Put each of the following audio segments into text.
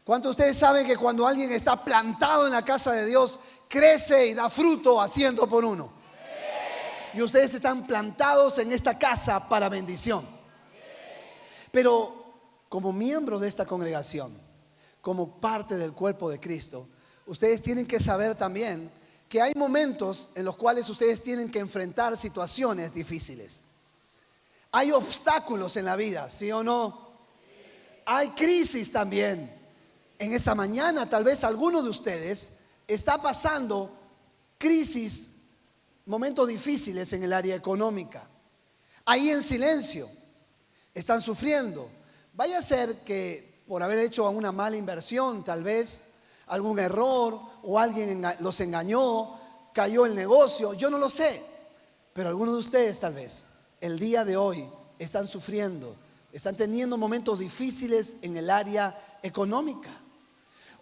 ¿Cuántos de ustedes saben que cuando alguien está plantado en la casa de Dios, crece y da fruto haciendo por uno? Y ustedes están plantados en esta casa para bendición. Pero como miembros de esta congregación, como parte del cuerpo de Cristo, ustedes tienen que saber también que hay momentos en los cuales ustedes tienen que enfrentar situaciones difíciles. Hay obstáculos en la vida, ¿sí o no? Hay crisis también. En esa mañana tal vez alguno de ustedes está pasando crisis, momentos difíciles en el área económica. Ahí en silencio están sufriendo. Vaya a ser que por haber hecho una mala inversión, tal vez algún error, o alguien los engañó, cayó el negocio, yo no lo sé. Pero algunos de ustedes tal vez el día de hoy están sufriendo, están teniendo momentos difíciles en el área económica.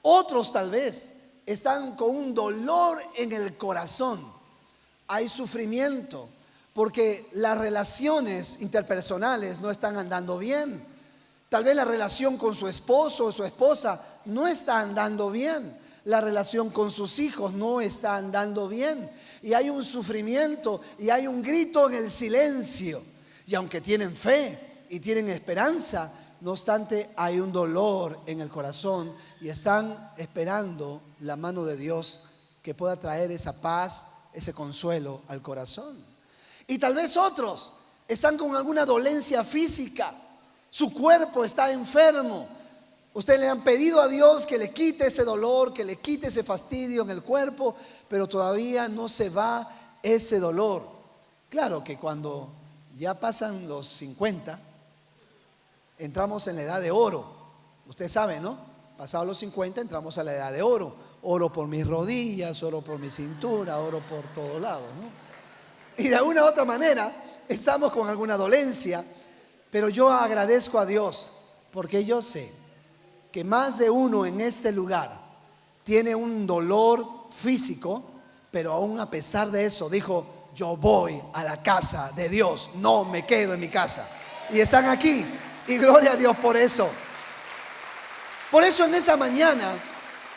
Otros tal vez están con un dolor en el corazón. Hay sufrimiento porque las relaciones interpersonales no están andando bien. Tal vez la relación con su esposo o su esposa no está andando bien. La relación con sus hijos no está andando bien. Y hay un sufrimiento y hay un grito en el silencio. Y aunque tienen fe y tienen esperanza, no obstante hay un dolor en el corazón y están esperando la mano de Dios que pueda traer esa paz, ese consuelo al corazón. Y tal vez otros están con alguna dolencia física. Su cuerpo está enfermo. Ustedes le han pedido a Dios que le quite ese dolor, que le quite ese fastidio en el cuerpo, pero todavía no se va ese dolor. Claro que cuando ya pasan los 50, entramos en la edad de oro. Usted sabe, ¿no? Pasados los 50 entramos a la edad de oro. Oro por mis rodillas, oro por mi cintura, oro por todos lados, ¿no? Y de alguna u otra manera estamos con alguna dolencia, pero yo agradezco a Dios porque yo sé que más de uno en este lugar tiene un dolor físico, pero aún a pesar de eso dijo: yo voy a la casa de Dios, no me quedo en mi casa. Y están aquí, y gloria a Dios por eso. Por eso en esa mañana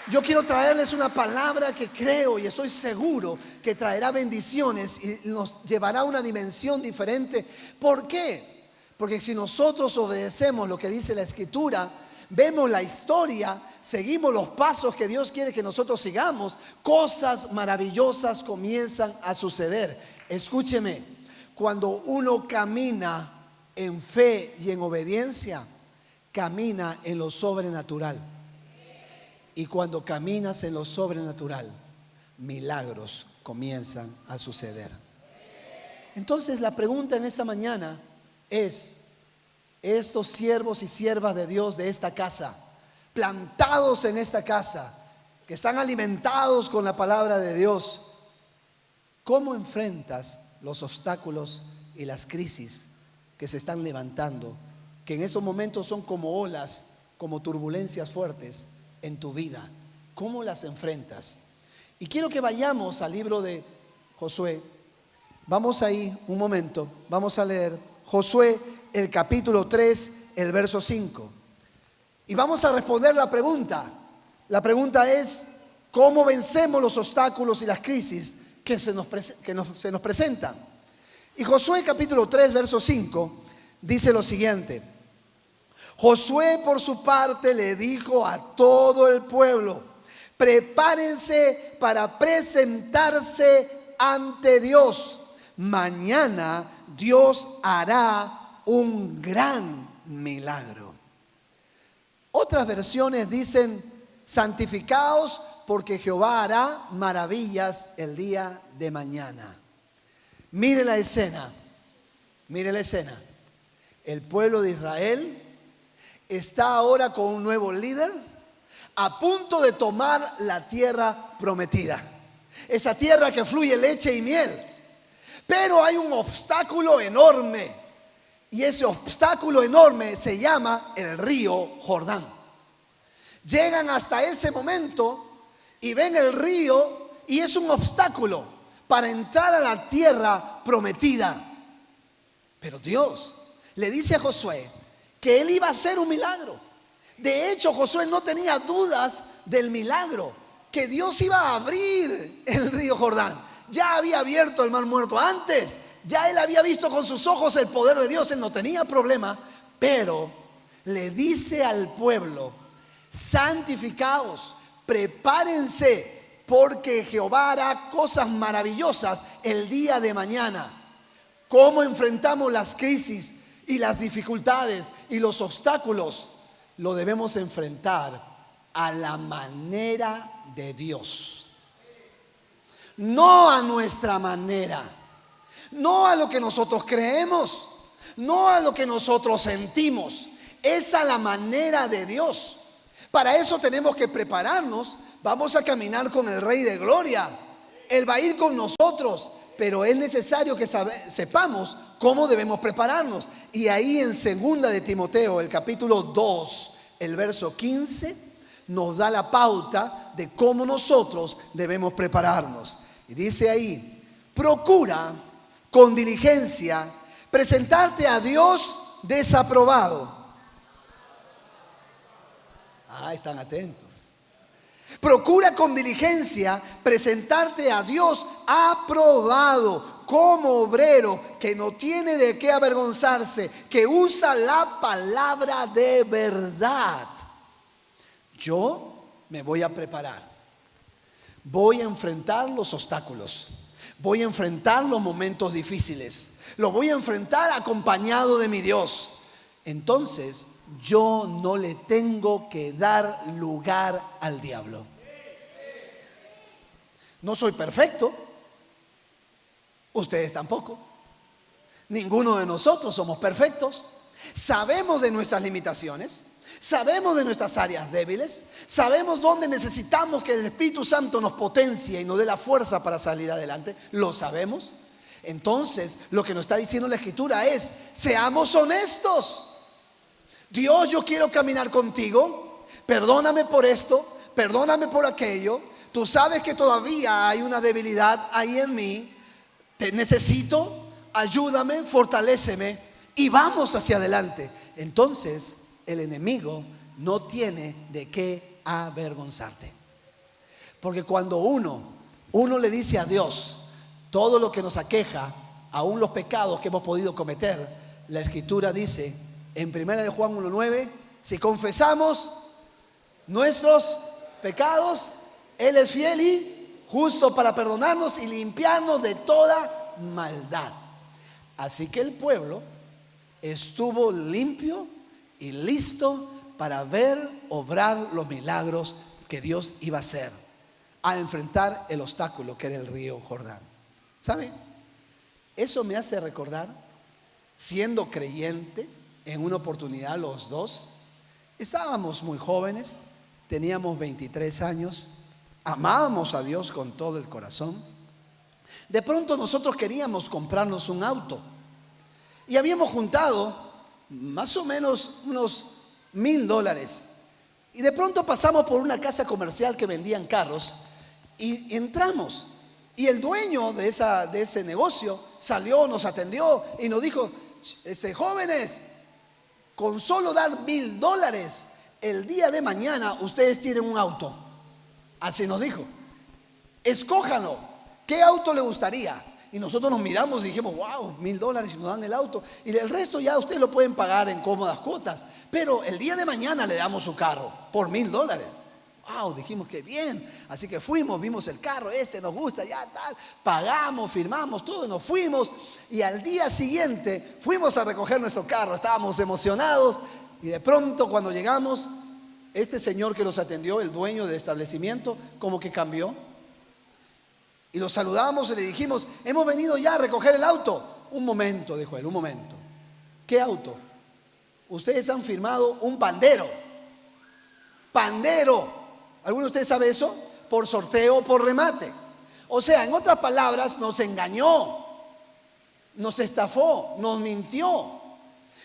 yo quiero traerles una palabra que creo y estoy seguro que traerá bendiciones y nos llevará a una dimensión diferente. ¿Por qué? Porque si nosotros obedecemos lo que dice la Escritura, vemos la historia, seguimos los pasos que Dios quiere que nosotros sigamos, cosas maravillosas comienzan a suceder. Escúcheme, cuando uno camina en fe y en obediencia, camina en lo sobrenatural. Y cuando caminas en lo sobrenatural, milagros comienzan a suceder. Entonces la pregunta en esta mañana es: estos siervos y siervas de Dios de esta casa, plantados en esta casa, que están alimentados con la palabra de Dios, ¿cómo enfrentas los obstáculos y las crisis que se están levantando, que en esos momentos son como olas, como turbulencias fuertes en tu vida? ¿Cómo las enfrentas? Y quiero que vayamos al libro de Josué. Vamos ahí un momento, vamos a leer Josué, el capítulo 3, el verso 5. Y vamos a responder la pregunta. La pregunta es: ¿cómo vencemos los obstáculos y las crisis que se nos presentan? Y Josué capítulo 3, verso 5 dice lo siguiente: Josué por su parte le dijo a todo el pueblo: prepárense para presentarse ante Dios. Mañana Dios hará un gran milagro. Otras versiones dicen: santificaos porque Jehová hará maravillas el día de mañana. Mire la escena, mire la escena. El pueblo de Israel está ahora con un nuevo líder, a punto de tomar la tierra prometida, esa tierra que fluye leche y miel. Pero hay un obstáculo enorme, y ese obstáculo enorme se llama el río Jordán. Llegan hasta ese momento y ven el río, y es un obstáculo para entrar a la tierra prometida. Pero Dios le dice a Josué que él iba a hacer un milagro, De hecho, Josué no tenía dudas del milagro, que Dios iba a abrir el río Jordán. Ya había abierto el mar muerto antes. Ya él había visto con sus ojos el poder de Dios. Él no tenía problema. Pero le dice al pueblo: santificaos, prepárense, porque Jehová hará cosas maravillosas el día de mañana. ¿Cómo enfrentamos las crisis y las dificultades y los obstáculos? Lo debemos enfrentar a la manera de Dios, no a nuestra manera, no a lo que nosotros creemos, no a lo que nosotros sentimos. Es a la manera de Dios. Para eso tenemos que prepararnos. Vamos a caminar con el Rey de Gloria. Él va a ir con nosotros, pero es necesario que sepamos cómo debemos prepararnos. Y ahí en 2 de Timoteo, el capítulo 2, el verso 15, nos da la pauta de cómo nosotros debemos prepararnos. Y dice ahí: procura con diligencia presentarte a Dios desaprobado. Están atentos. Procura con diligencia presentarte a Dios aprobado, como obrero que no tiene de qué avergonzarse, que usa la palabra de verdad. Yo me voy a preparar. Voy a enfrentar los obstáculos. Voy a enfrentar los momentos difíciles. Lo voy a enfrentar acompañado de mi Dios. Entonces, yo no le tengo que dar lugar al diablo. No soy perfecto. Ustedes tampoco. Ninguno de nosotros somos perfectos. Sabemos de nuestras limitaciones. Sabemos de nuestras áreas débiles. Sabemos dónde necesitamos que el Espíritu Santo nos potencie y nos dé la fuerza para salir adelante. Lo sabemos. Entonces, lo que nos está diciendo la Escritura es: seamos honestos. Dios, yo quiero caminar contigo. Perdóname por esto. Perdóname por aquello. Tú sabes que todavía hay una debilidad ahí en mí. Te necesito. Ayúdame, fortaléceme y vamos hacia adelante. Entonces, el enemigo no tiene de qué avergonzarte. Porque cuando uno le dice a Dios todo lo que nos aqueja, aún los pecados que hemos podido cometer, la Escritura dice en 1 de Juan 1:9: si confesamos nuestros pecados, Él es fiel y justo para perdonarnos y limpiarnos de toda maldad. Así que el pueblo estuvo limpio y listo para ver obrar los milagros que Dios iba a hacer, a enfrentar el obstáculo que era el río Jordán. ¿Sabe? Eso me hace recordar, siendo creyente, en una oportunidad los dos, estábamos muy jóvenes, teníamos 23 años, amábamos a Dios con todo el corazón. De pronto nosotros queríamos comprarnos un auto y habíamos juntado más o menos unos $1,000. Y de pronto pasamos por una casa comercial que vendían carros y entramos. Y el dueño de ese negocio salió, nos atendió y nos dijo: jóvenes, con solo dar $1,000, el día de mañana ustedes tienen un auto. Así nos dijo: escójanlo, ¿qué auto le gustaría? Y nosotros nos miramos y dijimos: wow, $1,000 y nos dan el auto. Y el resto ya ustedes lo pueden pagar en cómodas cuotas. Pero el día de mañana le damos su carro por $1,000. Wow, dijimos que bien. Así que fuimos, vimos el carro, nos gusta, ya tal. Pagamos, firmamos todo y nos fuimos. Y al día siguiente fuimos a recoger nuestro carro. Estábamos emocionados. Y de pronto cuando llegamos, este señor que nos atendió, el dueño del establecimiento, como que cambió. Y lo saludamos y le dijimos: hemos venido ya a recoger el auto. Un momento, dijo él, un momento. ¿Qué auto? Ustedes han firmado un pandero. Pandero. ¿Alguno de ustedes sabe eso? Por sorteo o por remate. O sea, en otras palabras, nos engañó, nos estafó, nos mintió.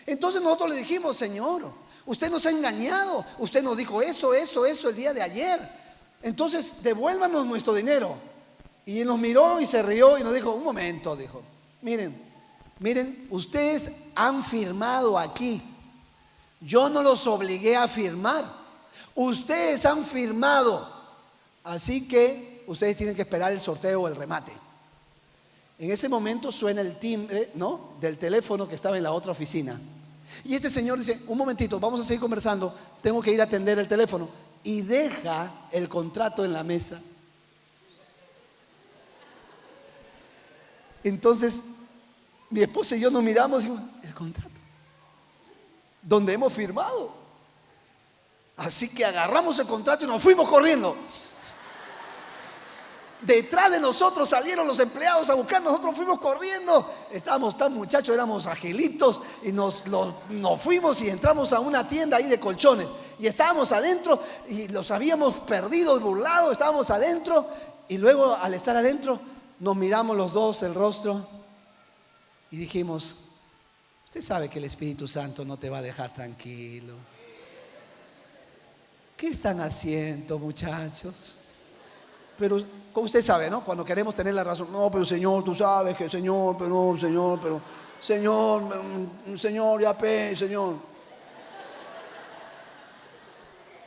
Entonces nosotros le dijimos: Señor, usted nos ha engañado. Usted nos dijo eso el día de ayer. Entonces devuélvanos nuestro dinero. Y él nos miró y se rió y nos dijo: un momento, dijo, miren, ustedes han firmado aquí Yo no los obligué a firmar. Ustedes han firmado. Así que ustedes tienen que esperar el sorteo o el remate. En ese momento suena el timbre, ¿no?, del teléfono que estaba en la otra oficina. Y este señor dice, un momentito, vamos a seguir conversando, tengo que ir a atender el teléfono. Y deja el contrato en la mesa. Entonces, mi esposa y yo nos miramos y digo, el contrato, donde hemos firmado. Así que agarramos el contrato y nos fuimos corriendo. Detrás de nosotros salieron los empleados a buscar, nosotros fuimos corriendo. Estábamos tan muchachos, éramos agilitos y nos fuimos y entramos a una tienda ahí de colchones. Y estábamos adentro y los habíamos perdido, burlado, estábamos adentro. Y luego al estar adentro nos miramos los dos el rostro y dijimos, usted sabe que el Espíritu Santo no te va a dejar tranquilo. ¿Qué están haciendo, muchachos? Pero como usted sabe, ¿no? Cuando queremos tener la razón, no, pero Señor, tú sabes que Señor, pero no, Señor, pero Señor, ya pe, Señor.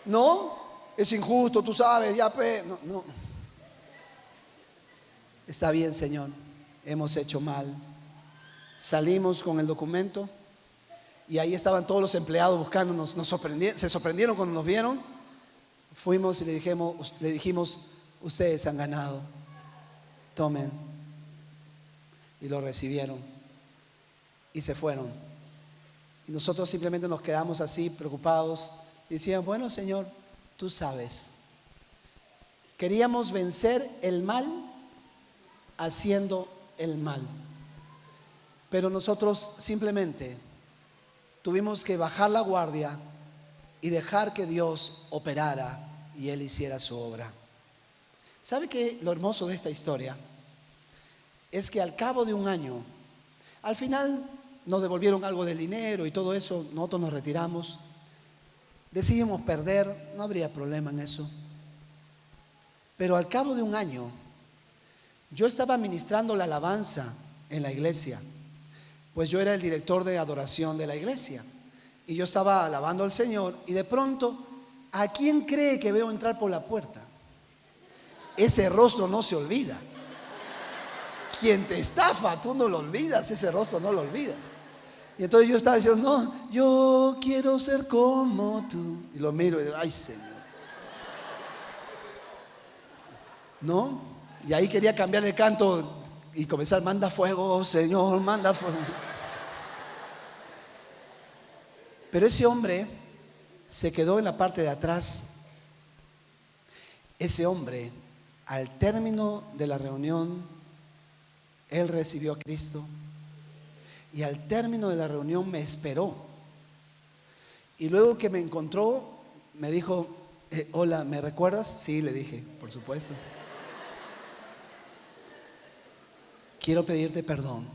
No, es injusto, tú sabes, ya pe. No. Está bien, Señor, hemos hecho mal. Salimos con el documento y ahí estaban todos los empleados buscándonos. Se sorprendieron cuando nos vieron. Fuimos y le dijimos, ustedes han ganado, tomen. Y lo recibieron y se fueron. Y nosotros simplemente nos quedamos así preocupados y decíamos, bueno, Señor, tú sabes. Queríamos vencer el mal haciendo el mal, pero nosotros simplemente tuvimos que bajar la guardia y dejar que Dios operara y Él hiciera su obra. ¿Sabe qué? Lo hermoso de esta historia es que al cabo de un año, al final nos devolvieron algo del dinero y todo eso, nosotros nos retiramos, decidimos perder, no habría problema en eso. Pero al cabo de un año, yo estaba ministrando la alabanza en la iglesia, pues yo era el director de adoración de la iglesia y yo estaba alabando al Señor y de pronto, ¿a quién cree que veo entrar por la puerta? Ese rostro no se olvida. Quien te estafa, tú no lo olvidas, ese rostro no lo olvidas. Y entonces yo estaba diciendo, no, yo quiero ser como tú. Y lo miro y digo, ay, Señor. ¿No? Y ahí quería cambiar el canto y comenzar, manda fuego, Señor, manda fuego. Pero ese hombre se quedó en la parte de atrás. Ese hombre, al término de la reunión, él recibió a Cristo. Y al término de la reunión me esperó. Y luego que me encontró, me dijo, hola, ¿me recuerdas? Sí, le dije, por supuesto. Quiero pedirte perdón.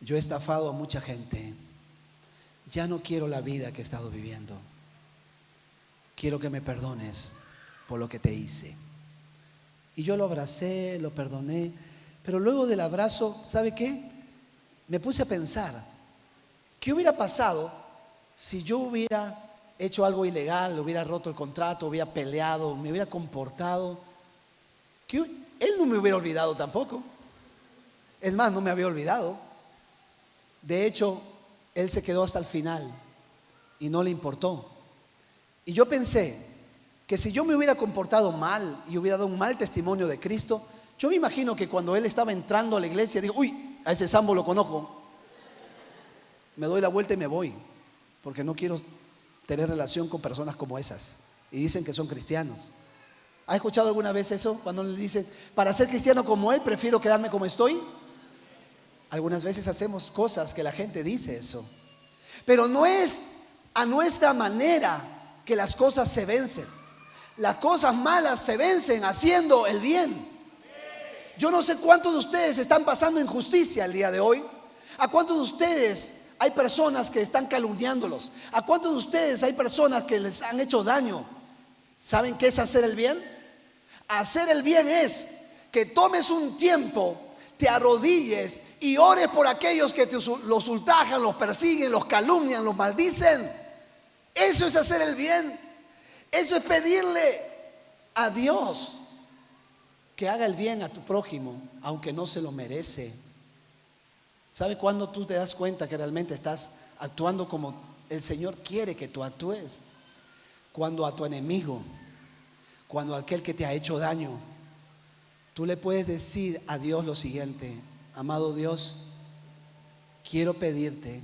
Yo he estafado a mucha gente. Ya no quiero la vida que he estado viviendo. Quiero que me perdones por lo que te hice. Y yo lo abracé, lo perdoné. Pero luego del abrazo, ¿sabe qué? Me puse a pensar, ¿qué hubiera pasado si yo hubiera hecho algo ilegal, hubiera roto el contrato, hubiera peleado, me hubiera comportado? Él no me hubiera olvidado tampoco. Es más, no me había olvidado. De hecho, él se quedó hasta el final y no le importó. Y yo pensé que si yo me hubiera comportado mal y hubiera dado un mal testimonio de Cristo, yo me imagino que cuando él estaba entrando a la iglesia, dijo, uy, a ese Sambo lo conozco. Me doy la vuelta y me voy, porque no quiero tener relación con personas como esas. Y dicen que son cristianos. ¿Ha escuchado alguna vez eso? Cuando le dicen, para ser cristiano como él, prefiero quedarme como estoy. Algunas veces hacemos cosas que la gente dice eso. Pero no es a nuestra manera que las cosas se vencen. Las cosas malas se vencen haciendo el bien. Yo no sé cuántos de ustedes están pasando injusticia el día de hoy. ¿A cuántos de ustedes hay personas que están calumniándolos? ¿A cuántos de ustedes hay personas que les han hecho daño? ¿Saben qué es hacer el bien? Hacer el bien es que tomes un tiempo, te arrodilles y ores por aquellos que los ultrajan, los persiguen, los calumnian, los maldicen. Eso es hacer el bien. Eso es pedirle a Dios que haga el bien a tu prójimo, aunque no se lo merece. ¿Sabe cuándo tú te das cuenta que realmente estás actuando como el Señor quiere que tú actúes? Cuando a tu enemigo, cuando a aquel que te ha hecho daño, tú le puedes decir a Dios lo siguiente: amado Dios, quiero pedirte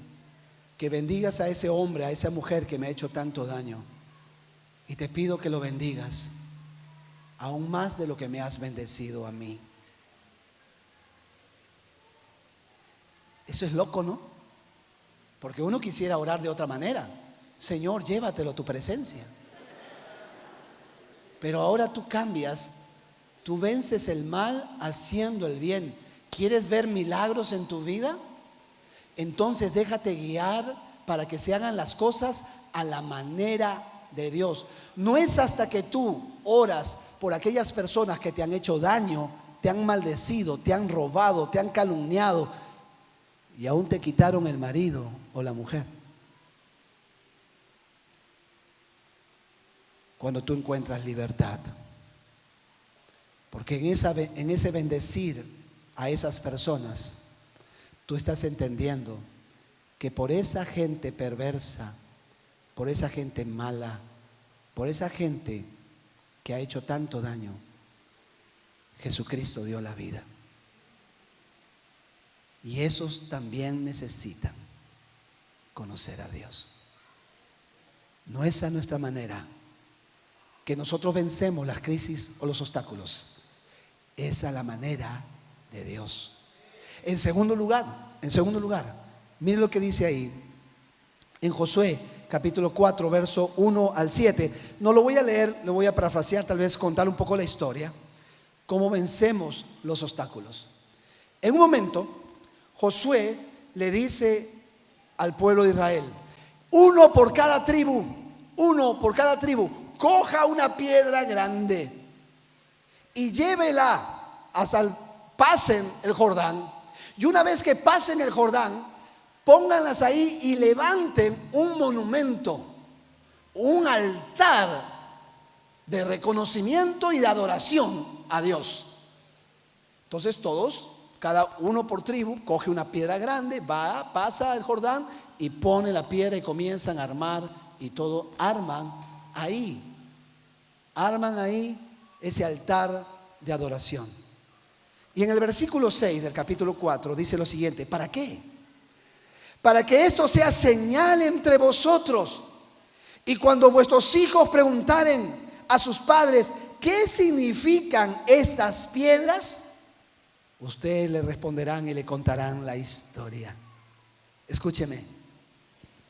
que bendigas a ese hombre, a esa mujer que me ha hecho tanto daño, y te pido que lo bendigas aún más de lo que me has bendecido a mí. Eso es loco, ¿no? Porque uno quisiera orar de otra manera: Señor, llévatelo a tu presencia. Pero ahora tú cambias, tú vences el mal haciendo el bien. ¿Quieres ver milagros en tu vida? Entonces déjate guiar para que se hagan las cosas a la manera de Dios. No es hasta que tú oras por aquellas personas que te han hecho daño, te han maldecido, te han robado, te han calumniado y aún te quitaron el marido o la mujer, cuando tú encuentras libertad. Porque en ese bendecir a esas personas, tú estás entendiendo que por esa gente perversa, por esa gente mala, por esa gente que ha hecho tanto daño, Jesucristo dio la vida. Y esos también necesitan conocer a Dios. No es a nuestra manera que nosotros vencemos las crisis o los obstáculos, es a la manera de Dios. En segundo lugar, mire lo que dice ahí en Josué capítulo 4, verso 1 al 7. No lo voy a leer, lo voy a parafrasear, tal vez contar un poco la historia, cómo vencemos los obstáculos. En un momento, Josué le dice al pueblo de Israel: uno por cada tribu, coja una piedra grande y llévela hasta pasen el Jordán. Y una vez que pasen el Jordán, pónganlas ahí y levanten un monumento, un altar de reconocimiento y de adoración a Dios. Entonces todos, cada uno por tribu, coge una piedra grande, va, pasa el Jordán y pone la piedra y comienzan a armar, y todo arman ahí ese altar de adoración. Y en el versículo 6 del capítulo 4 dice lo siguiente: ¿para qué? Para que esto sea señal entre vosotros, y cuando vuestros hijos preguntaren a sus padres: ¿qué significan estas piedras?, ustedes le responderán y le contarán la historia. Escúcheme,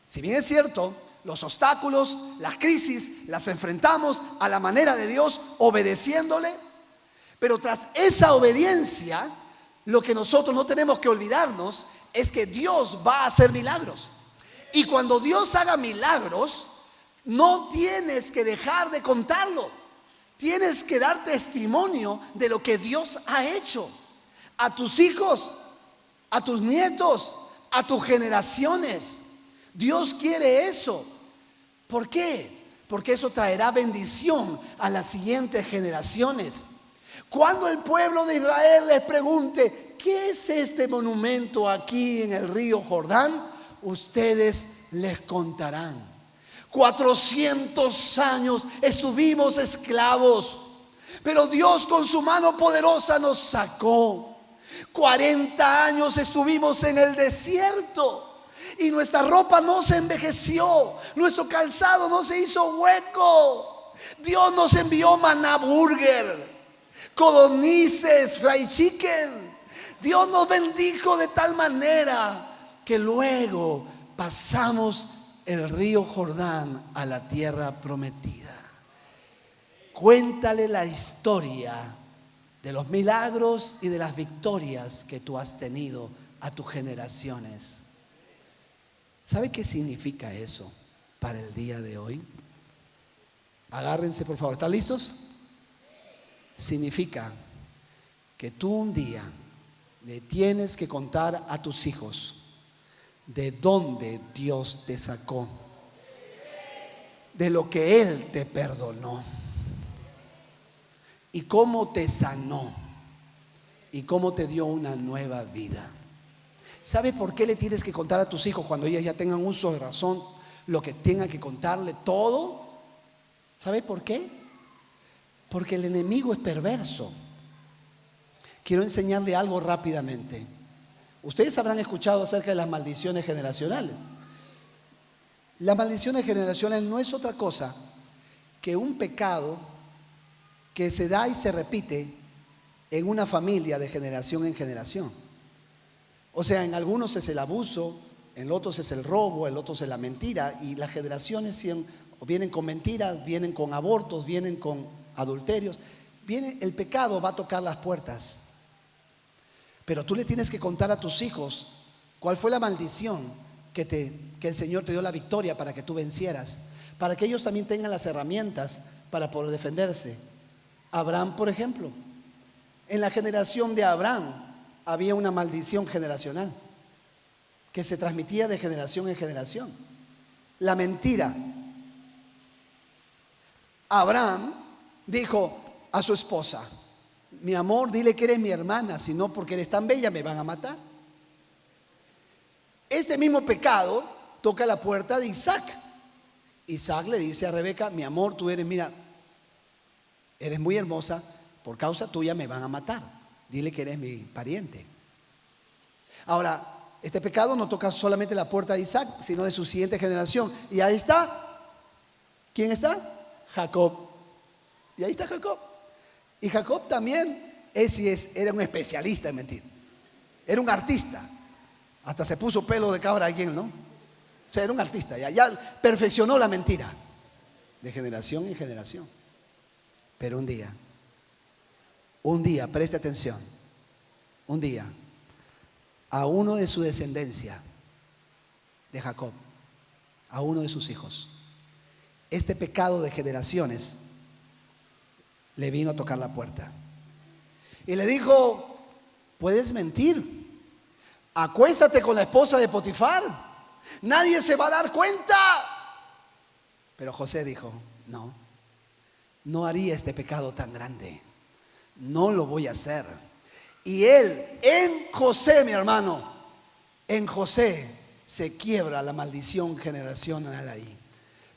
si bien es cierto, los obstáculos, las crisis, las enfrentamos a la manera de Dios, obedeciéndole, pero tras esa obediencia, lo que nosotros no tenemos que olvidarnos es que Dios va a hacer milagros. Y cuando Dios haga milagros, no tienes que dejar de contarlo. Tienes que dar testimonio de lo que Dios ha hecho a tus hijos, a tus nietos, a tus generaciones. Dios quiere eso. ¿Por qué? Porque eso traerá bendición a las siguientes generaciones. Cuando el pueblo de Israel les pregunte: ¿qué es este monumento aquí en el río Jordán?, ustedes les contarán: 400 años estuvimos esclavos, pero Dios con su mano poderosa nos sacó. 40 años estuvimos en el desierto y nuestra ropa no se envejeció, nuestro calzado no se hizo hueco. Dios nos envió maná burger, codornices, fried chicken. Dios nos bendijo de tal manera que luego pasamos el río Jordán a la tierra prometida. Cuéntale la historia de los milagros y de las victorias que tú has tenido a tus generaciones. ¿Sabe qué significa eso para el día de hoy? Agárrense, por favor. ¿Están listos? Significa que tú un día Le tienes que contar a tus hijos de dónde Dios te sacó, de lo que Él te perdonó y cómo te sanó y cómo te dio una nueva vida. ¿Sabes por qué le tienes que contar a tus hijos cuando ellos ya tengan uso de razón lo que tengan que contarle todo? ¿Sabes por qué? Porque el enemigo es perverso. Quiero enseñarle algo rápidamente. Ustedes habrán escuchado acerca de las maldiciones generacionales. Las maldiciones generacionales no es otra cosa que un pecado que se da y se repite en una familia de generación en generación. O sea, en algunos es el abuso, en otros es el robo, en otros es la mentira, y las generaciones vienen con mentiras, vienen con abortos, vienen con adulterios. El pecado va a tocar las puertas. Pero tú le tienes que contar a tus hijos cuál fue la maldición que el Señor te dio la victoria para que tú vencieras, para que ellos también tengan las herramientas para poder defenderse. Abraham, por ejemplo, en la generación de Abraham había una maldición generacional que se transmitía de generación en generación. La mentira. Abraham dijo a su esposa: mi amor, dile que eres mi hermana, si no porque eres tan bella me van a matar. Este mismo pecado toca la puerta de Isaac. Isaac le dice a Rebeca: mi amor, tú eres, mira, eres muy hermosa, por causa tuya me van a matar, dile que eres mi pariente. Ahora, este pecado no toca solamente la puerta de Isaac, sino de su siguiente generación. Y ahí está, ¿quién está? Jacob. Y ahí está Jacob. Y Jacob también era un especialista en mentir. Era un artista. Hasta se puso pelo de cabra aquí, ¿no? O sea, era un artista. Ya perfeccionó la mentira de generación en generación. Pero un día, preste atención, un día, a uno de su descendencia, de Jacob, a uno de sus hijos, este pecado de generaciones le vino a tocar la puerta y le dijo: puedes mentir, acuéstate con la esposa de Potifar, nadie se va a dar cuenta. Pero José dijo: no haría este pecado tan grande, no lo voy a hacer. Y en José, mi hermano, en José se quiebra la maldición generacional ahí,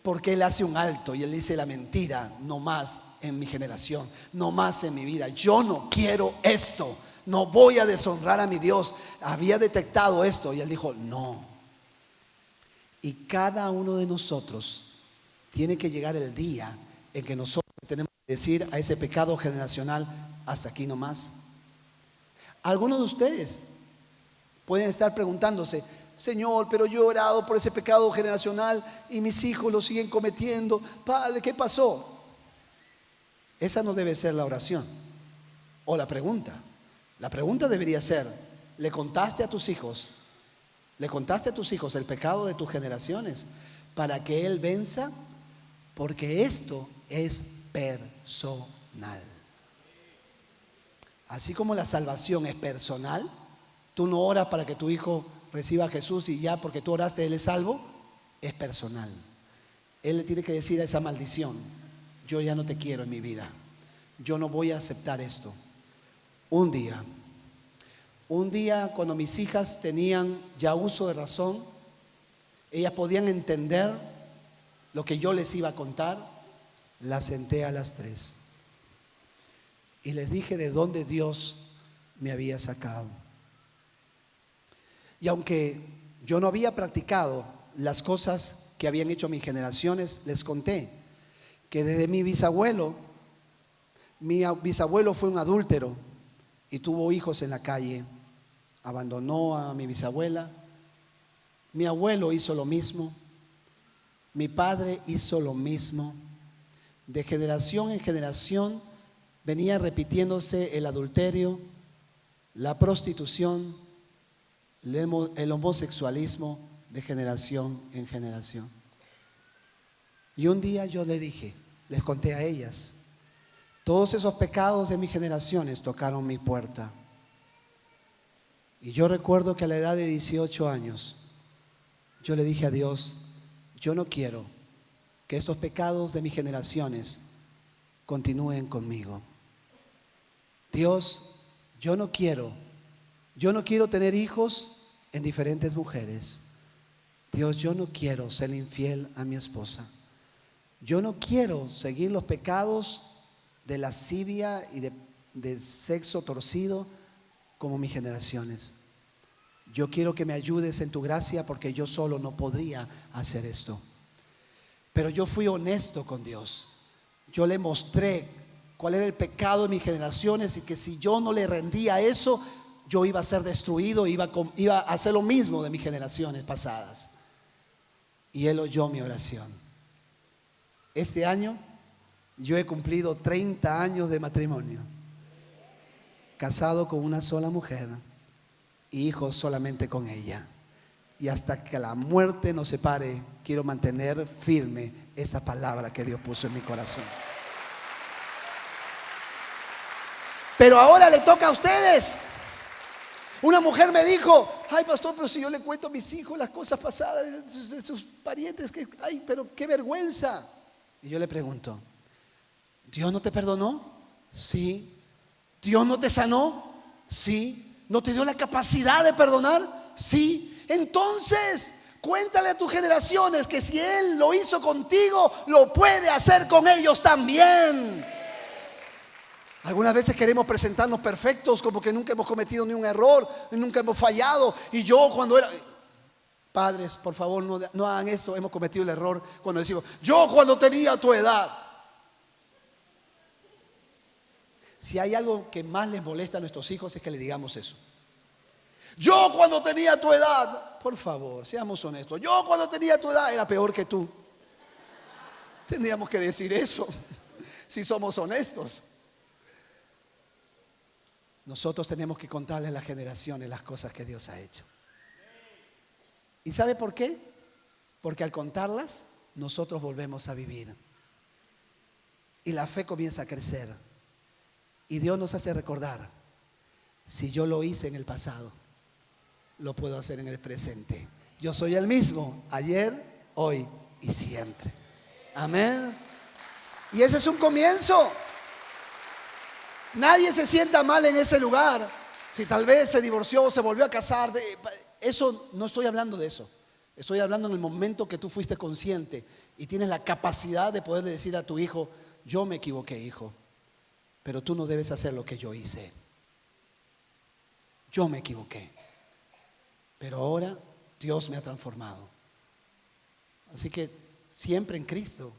porque él hace un alto y él dice: la mentira no más en mi generación, no más en mi vida, yo no quiero esto, no voy a deshonrar a mi Dios. Había detectado esto y él dijo: no. Y cada uno de nosotros tiene que llegar el día en que nosotros tenemos que decir a ese pecado generacional: hasta aquí nomás. Algunos de ustedes pueden estar preguntándose: Señor, pero yo he orado por ese pecado generacional y mis hijos lo siguen cometiendo. Padre, ¿qué pasó? Esa no debe ser la oración o la pregunta. La pregunta debería ser: ¿le contaste a tus hijos el pecado de tus generaciones para que Él venza? Porque esto es personal. Así como la salvación es personal, tú no oras para que tu hijo reciba a Jesús y ya porque tú oraste Él es salvo. Es personal. Él le tiene que decir a esa maldición: yo ya no te quiero en mi vida, yo no voy a aceptar esto. Un día cuando mis hijas tenían ya uso de razón, ellas podían entender lo que yo les iba a contar, las senté a las 3 y les dije de dónde Dios me había sacado. Y aunque yo no había practicado las cosas que habían hecho mis generaciones, les conté que desde mi bisabuelo fue un adúltero y tuvo hijos en la calle, abandonó a mi bisabuela. Mi abuelo hizo lo mismo, mi padre hizo lo mismo. De generación en generación venía repitiéndose el adulterio, la prostitución, el homosexualismo, de generación en generación. Y un día yo les conté a ellas: todos esos pecados de mis generaciones tocaron mi puerta. Y yo recuerdo que a la edad de 18 años, yo le dije a Dios, yo no quiero que estos pecados de mis generaciones continúen conmigo. Dios, yo no quiero tener hijos en diferentes mujeres. Dios, yo no quiero ser infiel a mi esposa. Yo no quiero seguir los pecados de lascivia y de sexo torcido como mis generaciones. Yo quiero que me ayudes en tu gracia porque yo solo no podría hacer esto. Pero yo fui honesto con Dios. Yo le mostré cuál era el pecado de mis generaciones y que si yo no le rendía a eso, yo iba a ser destruido, iba a hacer lo mismo de mis generaciones pasadas. Y Él oyó mi oración. Este año yo he cumplido 30 años de matrimonio, casado con una sola mujer y hijos solamente con ella. Y hasta que la muerte nos separe, quiero mantener firme esa palabra que Dios puso en mi corazón. Pero ahora le toca a ustedes. Una mujer me dijo, ay pastor, pero si yo le cuento a mis hijos las cosas pasadas de sus parientes, ay, pero qué vergüenza. Y yo le pregunto, ¿Dios no te perdonó? Sí. ¿Dios no te sanó? Sí. ¿No te dio la capacidad de perdonar? Sí. Entonces, cuéntale a tus generaciones que si Él lo hizo contigo, lo puede hacer con ellos también. Algunas veces queremos presentarnos perfectos, como que nunca hemos cometido ni un error, nunca hemos fallado. Y yo cuando era... Padres, por favor, no hagan esto. Hemos cometido el error cuando decimos, yo cuando tenía tu edad. Si hay algo que más les molesta a nuestros hijos es que le digamos eso. Yo cuando tenía tu edad, por favor, seamos honestos. Yo cuando tenía tu edad era peor que tú. Tendríamos que decir eso, si somos honestos. Nosotros tenemos que contarle a las generaciones las cosas que Dios ha hecho. ¿Y sabe por qué? Porque al contarlas, nosotros volvemos a vivir. Y la fe comienza a crecer. Y Dios nos hace recordar, si yo lo hice en el pasado, lo puedo hacer en el presente. Yo soy el mismo, ayer, hoy y siempre. Amén. Y ese es un comienzo. Nadie se sienta mal en ese lugar. Si tal vez se divorció o se volvió a casar, eso no estoy hablando de eso. Estoy hablando en el momento que tú fuiste consciente y tienes la capacidad de poderle decir a tu hijo, yo me equivoqué, hijo, pero tú no debes hacer lo que yo hice. Yo me equivoqué, pero ahora Dios me ha transformado. Así que siempre en Cristo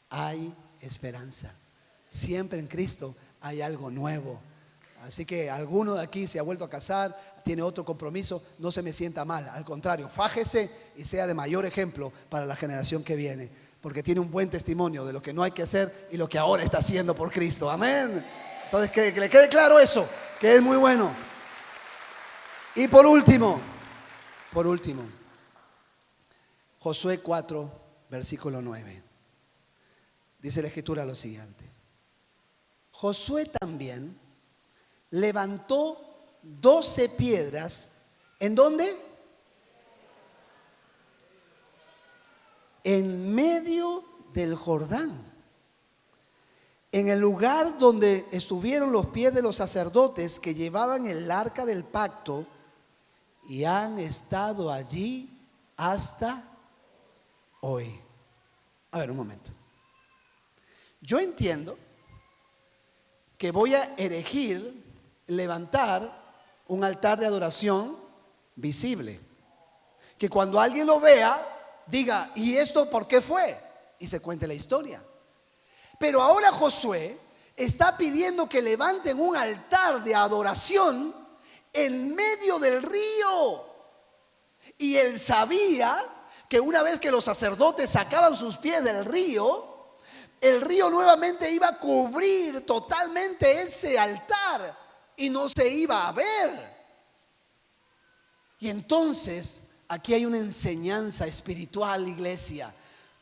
hay esperanza. Siempre en Cristo hay algo nuevo. Así que alguno de aquí se ha vuelto a casar, tiene otro compromiso, no se me sienta mal. Al contrario, fájese y sea de mayor ejemplo para la generación que viene, porque tiene un buen testimonio de lo que no hay que hacer y lo que ahora está haciendo por Cristo. Amén. Entonces que le quede claro eso, que es muy bueno. Y por último, Josué 4, versículo 9. Dice la Escritura lo siguiente. Josué también levantó 12 piedras. ¿En dónde? En medio del Jordán, en el lugar donde estuvieron los pies de los sacerdotes que llevaban el arca del pacto, y han estado allí hasta hoy. A ver, un momento. Yo entiendo que voy a levantar un altar de adoración visible. Que cuando alguien lo vea, diga, ¿y esto por qué fue? Y se cuente la historia. Pero ahora Josué está pidiendo que levanten un altar de adoración en medio del río. Y él sabía que una vez que los sacerdotes sacaban sus pies del río, el río nuevamente iba a cubrir totalmente ese altar y no se iba a ver. Y entonces aquí hay una enseñanza espiritual, iglesia.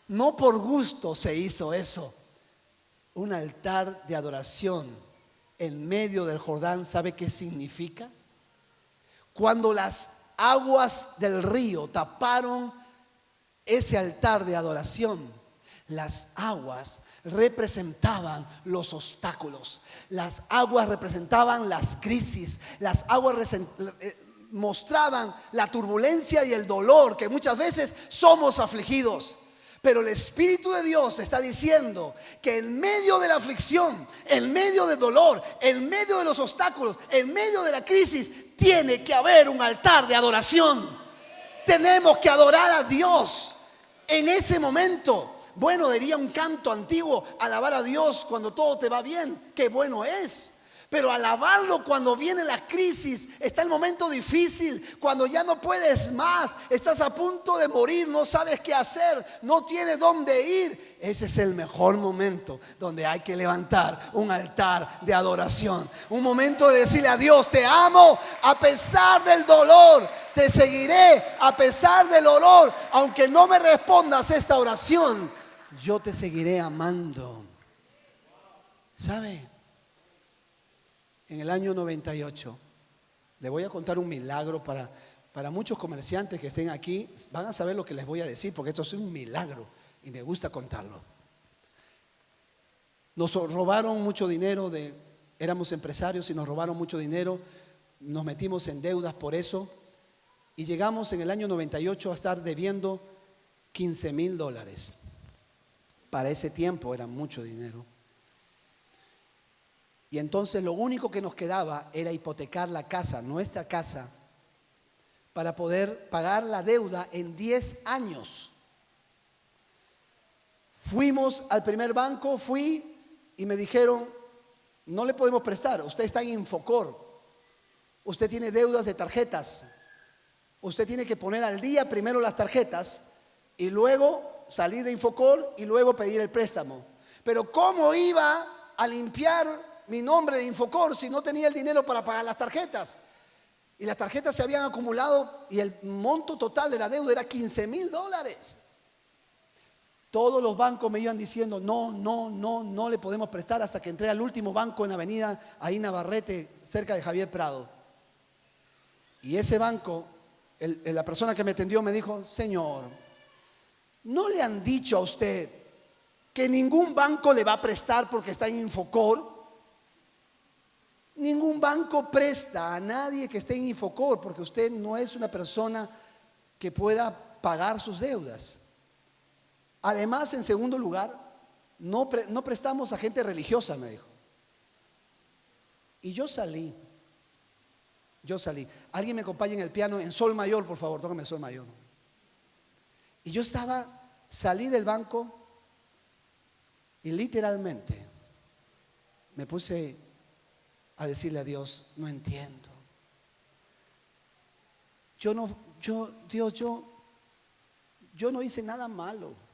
No por gusto se hizo eso. Un altar de adoración en medio del Jordán, ¿sabe qué significa? Cuando las aguas del río taparon ese altar de adoración, las aguas representaban los obstáculos, las aguas representaban las crisis, las aguas mostraban la turbulencia y el dolor, que muchas veces somos afligidos. Pero el Espíritu de Dios está diciendo que en medio de la aflicción, en medio del dolor, en medio de los obstáculos, en medio de la crisis, tiene que haber un altar de adoración. Tenemos que adorar a Dios en ese momento. Bueno, diría un canto antiguo, alabar a Dios cuando todo te va bien, qué bueno es. Pero alabarlo cuando viene la crisis, está el momento difícil, cuando ya no puedes más, estás a punto de morir, no sabes qué hacer, no tienes dónde ir. Ese es el mejor momento donde hay que levantar un altar de adoración. Un momento de decirle a Dios, te amo a pesar del dolor, te seguiré a pesar del dolor. Aunque no me respondas esta oración, yo te seguiré amando. ¿Sabe? En el año 98, le voy a contar un milagro para muchos comerciantes que estén aquí. Van a saber lo que les voy a decir, porque esto es un milagro y me gusta contarlo. Nos robaron mucho dinero, éramos empresarios y nos robaron mucho dinero. Nos metimos en deudas por eso y llegamos en el año 98 a estar debiendo $15,000. Para ese tiempo era mucho dinero. Y entonces lo único que nos quedaba era hipotecar la casa, nuestra casa, para poder pagar la deuda en 10 años. Fuimos al primer banco, y me dijeron, no le podemos prestar, usted está en Infocor, usted tiene deudas de tarjetas, usted tiene que poner al día primero las tarjetas y luego salir de Infocor y luego pedir el préstamo. Pero ¿cómo iba a limpiar mi nombre de Infocor si no tenía el dinero para pagar las tarjetas? Y las tarjetas se habían acumulado y el monto total de la deuda era $15,000. Todos los bancos me iban diciendo, no le podemos prestar, hasta que entré al último banco en la avenida ahí Navarrete, cerca de Javier Prado. Y ese banco, la persona que me atendió me dijo, señor, ¿no le han dicho a usted que ningún banco le va a prestar porque está en Infocor? Ningún banco presta a nadie que esté en Infocor porque usted no es una persona que pueda pagar sus deudas. Además, en segundo lugar, no prestamos a gente religiosa, me dijo. Y yo salí. Alguien me acompaña en el piano en sol mayor, por favor, tócame sol mayor. Y yo salí del banco y literalmente me puse a decirle a Dios, no entiendo. Dios, yo no hice nada malo.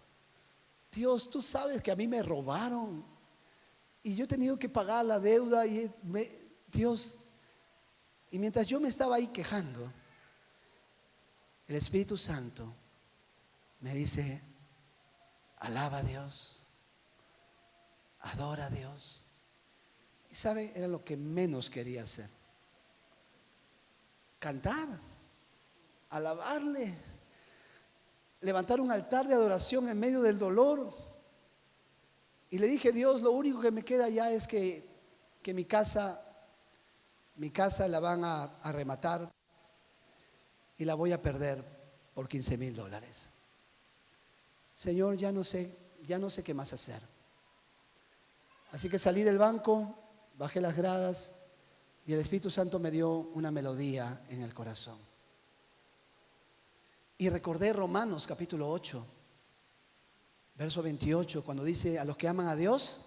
Dios, tú sabes que a mí me robaron y yo he tenido que pagar la deuda Dios. Y mientras yo me estaba ahí quejando, el Espíritu Santo me dice, alaba a Dios, adora a Dios. Y sabe, era lo que menos quería hacer. Cantar, alabarle, levantar un altar de adoración en medio del dolor. Y le dije, Dios, lo único que me queda ya es que mi casa la van a rematar y la voy a perder por $15,000. Señor, ya no sé qué más hacer. Así que salí del banco, bajé las gradas y el Espíritu Santo me dio una melodía en el corazón. Y recordé Romanos capítulo 8, verso 28, cuando dice, a los que aman a Dios.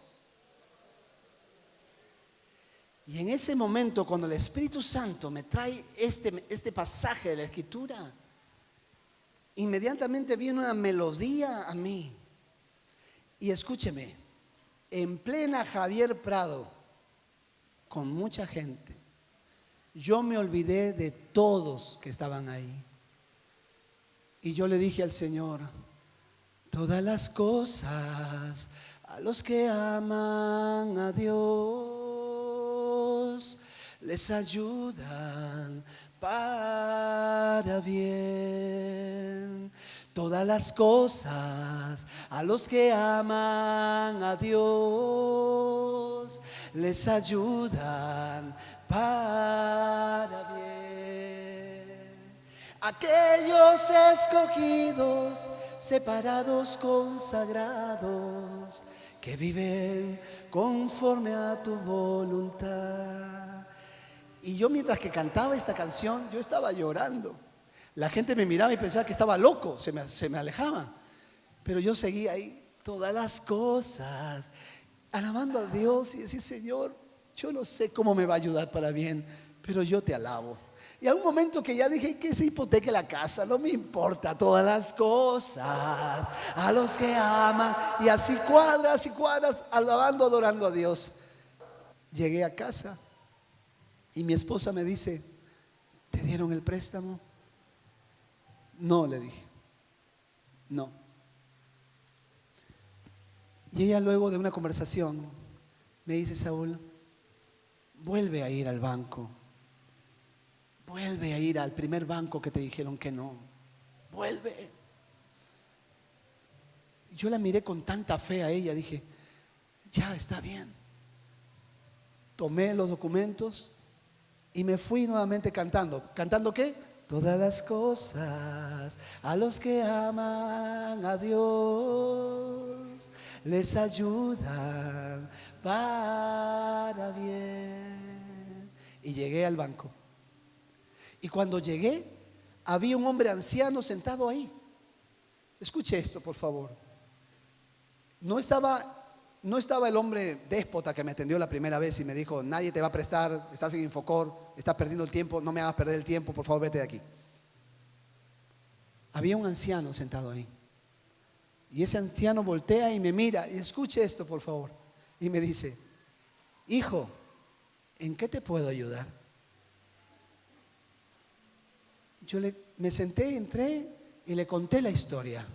Y en ese momento, cuando el Espíritu Santo me trae este pasaje de la Escritura, inmediatamente viene una melodía a mí. Y escúcheme, en plena Javier Prado, con mucha gente, yo me olvidé de todos que estaban ahí. Y yo le dije al Señor, todas las cosas a los que aman a Dios les ayudan para bien. Todas las cosas a los que aman a Dios les ayudan para bien. Aquellos escogidos, separados, consagrados, que viven conforme a tu voluntad. Y yo, mientras que cantaba esta canción, yo estaba llorando. La gente me miraba y pensaba que estaba loco, se me alejaban. Pero yo seguía ahí, todas las cosas, alabando a Dios y decir: Señor, yo no sé cómo me va a ayudar para bien, pero yo te alabo. Y a un momento que ya dije: que se hipoteque la casa, no me importa, todas las cosas a los que aman. Y así cuadras y cuadras, alabando, adorando a Dios. Llegué a casa y mi esposa me dice: ¿te dieron el préstamo? No, le dije, no. Y ella, luego de una conversación, me dice: Saúl, vuelve a ir al banco. Vuelve a ir al primer banco que te dijeron que no. Vuelve. Yo la miré con tanta fe a ella, dije: ya está bien. Tomé los documentos y me fui nuevamente cantando. ¿Cantando qué? Todas las cosas a los que aman a Dios les ayudan para bien. Y llegué al banco. Y cuando llegué, había un hombre anciano sentado ahí. Escuche esto, por favor. No estaba el hombre déspota que me atendió la primera vez y me dijo: nadie te va a prestar, estás en Infocor, estás perdiendo el tiempo, no me hagas perder el tiempo, por favor, vete de aquí. Había un anciano sentado ahí. Y ese anciano voltea y me mira, y escuche esto, por favor. Y me dice: hijo, ¿en qué te puedo ayudar? Me senté, entré y le conté la historia.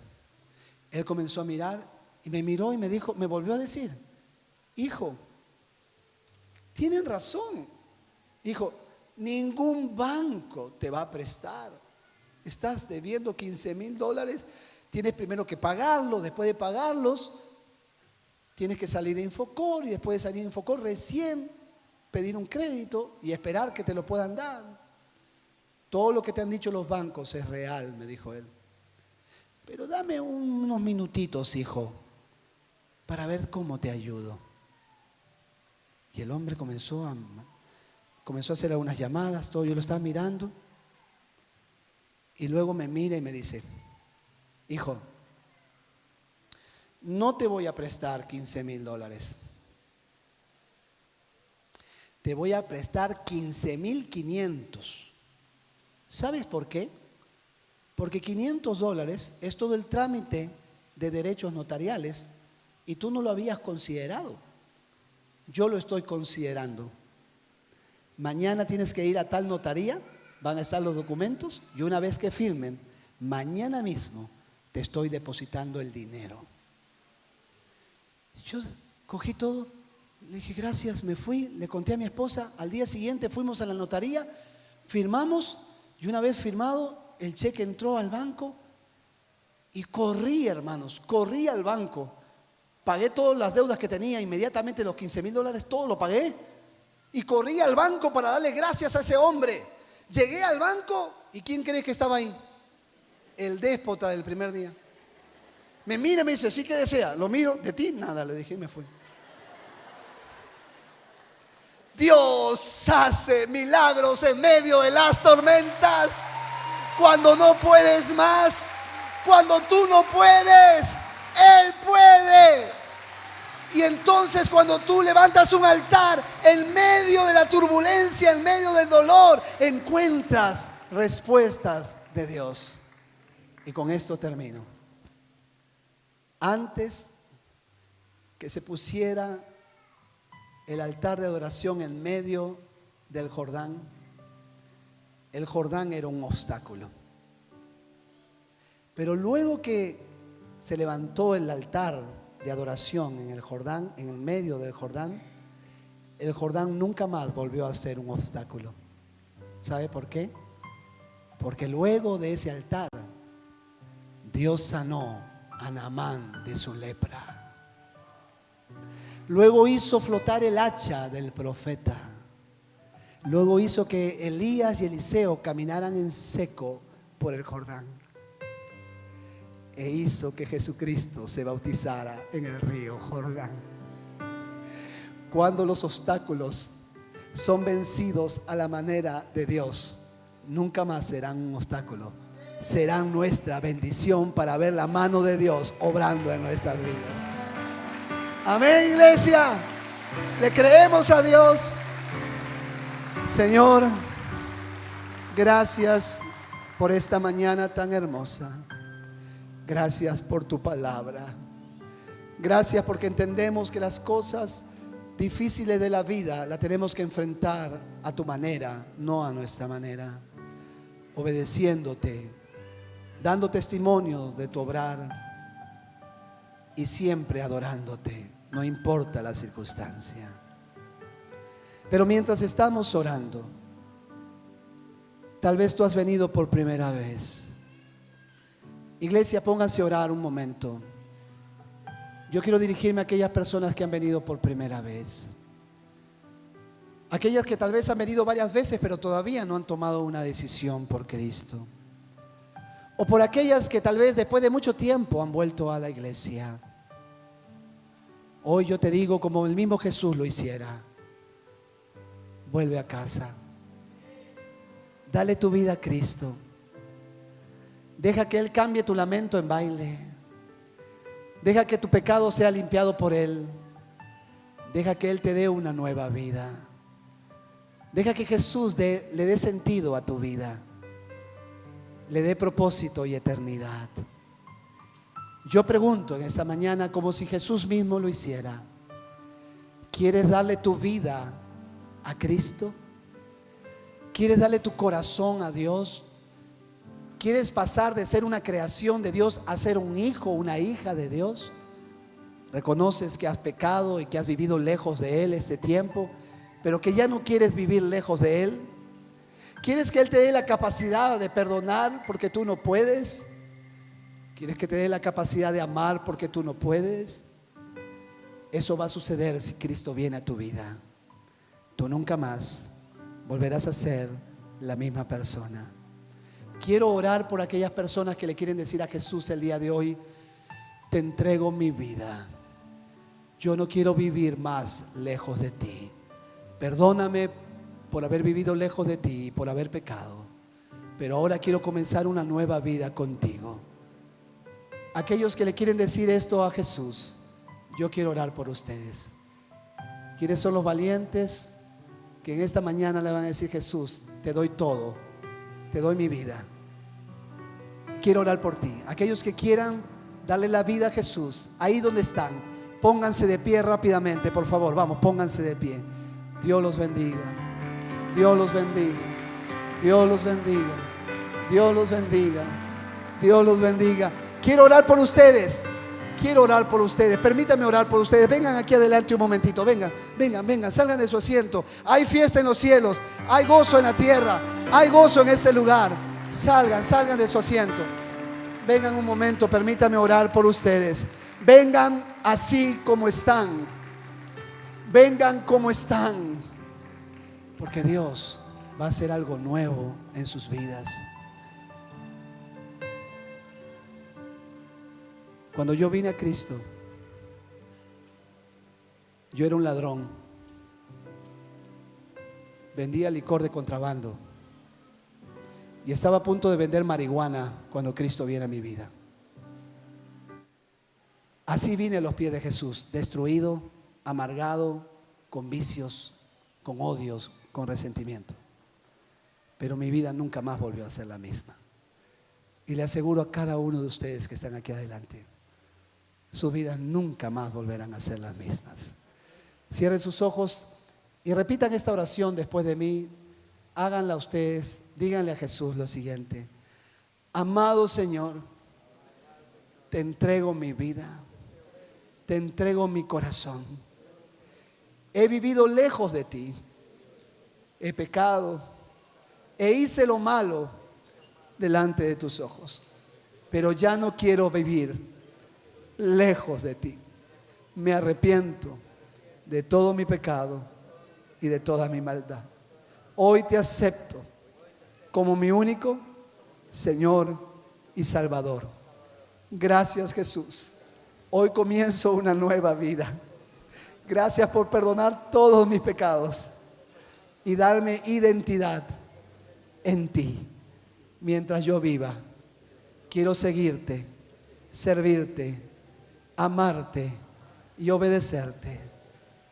Él comenzó a mirar y me miró y me dijo, me volvió a decir: hijo, tienen razón. Hijo, ningún banco te va a prestar. Estás debiendo $15,000. Tienes primero que pagarlo. Después de pagarlos, tienes que salir de Infocor. Y después de salir de Infocor, recién pedir un crédito y esperar que te lo puedan dar. Todo lo que te han dicho los bancos es real, me dijo él. Pero dame unos minutitos, hijo, para ver cómo te ayudo. Y el hombre comenzó a hacer algunas llamadas, todo. Yo lo estaba mirando. Y luego me mira y me dice: hijo, no te voy a prestar $15,000. Te voy a prestar 15,500. ¿Sabes por qué? Porque $500 es todo el trámite de derechos notariales y tú no lo habías considerado. Yo lo estoy considerando. Mañana tienes que ir a tal notaría, van a estar los documentos y una vez que firmen, mañana mismo te estoy depositando el dinero. Yo cogí todo, le dije gracias, me fui, le conté a mi esposa. Al día siguiente fuimos a la notaría, firmamos y una vez firmado, el cheque entró al banco y corrí, hermanos, corrí al banco. Pagué todas las deudas que tenía, inmediatamente los $15,000, todo lo pagué. Y corrí al banco para darle gracias a ese hombre. Llegué al banco y ¿quién cree que estaba ahí? El déspota del primer día. Me mira y me dice: ¿sí que desea? Lo miro, de ti nada, le dije y me fui. Dios hace milagros en medio de las tormentas. Cuando no puedes más, cuando tú no puedes, Él puede. Y entonces cuando tú levantas un altar en medio de la turbulencia, en medio del dolor, encuentras respuestas de Dios. Y con esto termino. Antes que se pusiera el altar de adoración en medio del Jordán, el Jordán era un obstáculo. Pero luego que se levantó el altar de adoración en el Jordán, en el medio del Jordán, el Jordán nunca más volvió a ser un obstáculo. ¿Sabe por qué? Porque luego de ese altar, Dios sanó a Naamán de su lepra. Luego hizo flotar el hacha del profeta. Luego hizo que Elías y Eliseo caminaran en seco por el Jordán. E hizo que Jesucristo se bautizara en el río Jordán. Cuando los obstáculos son vencidos a la manera de Dios, nunca más serán un obstáculo. Serán nuestra bendición para ver la mano de Dios obrando en nuestras vidas. Amén, iglesia. Le creemos a Dios. Señor, gracias por esta mañana tan hermosa. Gracias por tu palabra. Gracias porque entendemos que las cosas difíciles de la vida la tenemos que enfrentar a tu manera, no a nuestra manera. Obedeciéndote, dando testimonio de tu obrar y siempre adorándote, no importa la circunstancia. Pero mientras estamos orando, tal vez tú has venido por primera vez. Iglesia, pónganse a orar un momento. Yo quiero dirigirme a aquellas personas que han venido por primera vez. Aquellas que tal vez han venido varias veces, pero todavía no han tomado una decisión por Cristo. O por aquellas que tal vez después de mucho tiempo han vuelto a la iglesia. Hoy yo te digo, como el mismo Jesús lo hiciera: vuelve a casa. Dale tu vida a Cristo. Deja que Él cambie tu lamento en baile. Deja que tu pecado sea limpiado por Él. Deja que Él te dé una nueva vida. Deja que Jesús le dé sentido a tu vida, le dé propósito y eternidad. Yo pregunto en esta mañana, como si Jesús mismo lo hiciera: ¿quieres darle tu vida a Cristo? ¿Quieres darle tu corazón a Dios? ¿Quieres pasar de ser una creación de Dios a ser un hijo, una hija de Dios? ¿Reconoces que has pecado y que has vivido lejos de Él este tiempo, pero que ya no quieres vivir lejos de Él? ¿Quieres que Él te dé la capacidad de perdonar porque tú no puedes? ¿Quieres que te dé la capacidad de amar porque tú no puedes? Eso va a suceder si Cristo viene a tu vida. Tú nunca más volverás a ser la misma persona. Quiero orar por aquellas personas que le quieren decir a Jesús el día de hoy: te entrego mi vida. Yo no quiero vivir más lejos de ti. Perdóname por haber vivido lejos de ti y por haber pecado, pero ahora quiero comenzar una nueva vida contigo. Aquellos que le quieren decir esto a Jesús, yo quiero orar por ustedes. ¿Quiénes son los valientes que en esta mañana le van a decir: Jesús, te doy todo, te doy mi vida? Quiero orar por ti. Aquellos que quieran darle la vida a Jesús, ahí donde están, pónganse de pie rápidamente, por favor. Vamos, pónganse de pie. Dios los bendiga. Dios los bendiga. Dios los bendiga. Dios los bendiga. Dios los bendiga. Quiero orar por ustedes. Quiero orar por ustedes. Permítanme orar por ustedes. Vengan aquí adelante un momentito. Vengan, vengan, vengan. Salgan de su asiento. Hay fiesta en los cielos. Hay gozo en la tierra. Hay gozo en ese lugar. Salgan, salgan de su asiento. Vengan un momento. Permítanme orar por ustedes. Vengan así como están. Vengan como están. Porque Dios va a hacer algo nuevo en sus vidas. Cuando yo vine a Cristo, yo era un ladrón. Vendía licor de contrabando y estaba a punto de vender marihuana cuando Cristo viene a mi vida. Así vine a los pies de Jesús, destruido, amargado, con vicios, con odios, con resentimiento. Pero mi vida nunca más volvió a ser la misma. Y le aseguro a cada uno de ustedes que están aquí adelante: sus vidas nunca más volverán a ser las mismas. Cierren sus ojos y repitan esta oración después de mí. Háganla ustedes. Díganle a Jesús lo siguiente: amado Señor, te entrego mi vida, te entrego mi corazón. He vivido lejos de ti. He pecado e hice lo malo delante de tus ojos. Pero ya no quiero vivir lejos de ti. Me arrepiento de todo mi pecado y de toda mi maldad. Hoy te acepto como mi único Señor y Salvador. Gracias, Jesús. Hoy comienzo una nueva vida. Gracias por perdonar todos mis pecados y darme identidad en ti. Mientras yo viva, quiero seguirte, servirte, amarte y obedecerte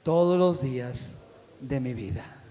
todos los días de mi vida.